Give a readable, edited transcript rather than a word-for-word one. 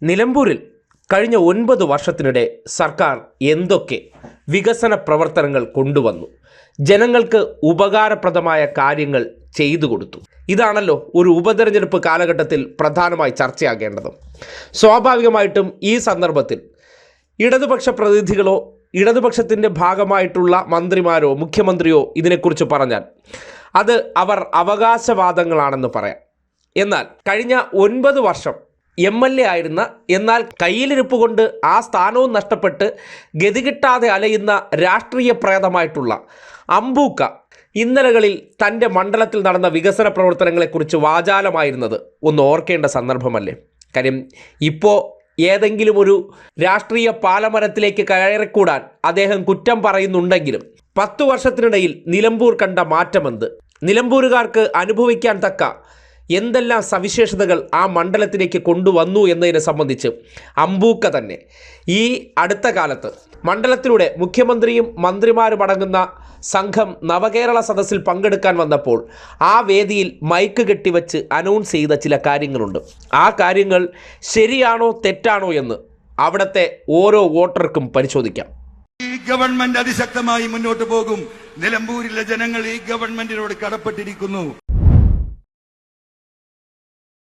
നിലമ്പൂരിൽ കഴിഞ്ഞ 9 വർഷത്തിനിടെ സർക്കാർ എന്തൊക്കെ വികസന പ്രവർത്തനങ്ങൾ കൊണ്ടുവന്നു, ജനങ്ങൾക്ക് ഉപകാരപ്രദമായ കാര്യങ്ങൾ ചെയ്തു കൊടുത്തു. ഇതാണല്ലോ ഒരു ഉപതെരഞ്ഞെടുപ്പ് കാലഘട്ടത്തിൽ പ്രധാനമായി ചർച്ചയാകേണ്ടത്. സ്വാഭാവികമായിട്ടും ഈ സന്ദർഭത്തിൽ ഇടതുപക്ഷ പ്രതിനിധികളോ ഇടതുപക്ഷത്തിൻ്റെ ഭാഗമായിട്ടുള്ള മന്ത്രിമാരോ മുഖ്യമന്ത്രിയോ ഇതിനെക്കുറിച്ച് പറഞ്ഞാൽ അത് അവർ അവകാശവാദങ്ങളാണെന്ന് പറയാം. എന്നാൽ കഴിഞ്ഞ 9 വർഷം MLA ആയിരുന്ന, എന്നാൽ കയ്യിലിരിപ്പ് കൊണ്ട് ആ സ്ഥാനവും നഷ്ടപ്പെട്ട് ഗതികിട്ടാതെ അലയുന്ന രാഷ്ട്രീയ പ്രേതമായിട്ടുള്ള അമ്പൂക്ക ഇന്നലകളിൽ തൻ്റെ മണ്ഡലത്തിൽ നടന്ന വികസന പ്രവർത്തനങ്ങളെക്കുറിച്ച് വാചാലമായിരുന്നത് ഒന്ന് ഓർക്കേണ്ട സന്ദർഭമല്ലേ? കാര്യം ഇപ്പോൾ ഏതെങ്കിലും ഒരു രാഷ്ട്രീയ പാലമരത്തിലേക്ക് കയറിക്കൂടാൻ അദ്ദേഹം കുറ്റം പറയുന്നുണ്ടെങ്കിലും 10 വർഷത്തിനിടയിൽ നിലമ്പൂർ കണ്ട മാറ്റമെന്ത്, നിലമ്പൂരുകാർക്ക് അനുഭവിക്കാൻ തക്ക എന്തെല്ലാം സവിശേഷതകൾ ആ മണ്ഡലത്തിലേക്ക് കൊണ്ടുവന്നു എന്നതിനെ സംബന്ധിച്ച് അമ്പൂക്ക തന്നെ ഈ അടുത്ത കാലത്ത് മണ്ഡലത്തിലൂടെ മുഖ്യമന്ത്രിയും മന്ത്രിമാരും അടങ്ങുന്ന സംഘം നവകേരള സദസ്സിൽ പങ്കെടുക്കാൻ വന്നപ്പോൾ ആ വേദിയിൽ മൈക്ക് കെട്ടിവെച്ച് അനൗൺസ് ചെയ്ത ചില കാര്യങ്ങളുണ്ട്. ആ കാര്യങ്ങൾ ശരിയാണോ തെറ്റാണോ എന്ന് അവിടുത്തെ ഓരോ വോട്ടർക്കും പരിശോധിക്കാം. ഈ ഗവൺമെന്റ് അതിശക്തമായി മുന്നോട്ട് പോകും. നിലമ്പൂരിലെ ജനങ്ങൾ ഈ ഗവൺമെന്റിനോട് കടപ്പെട്ടിരിക്കുന്നു.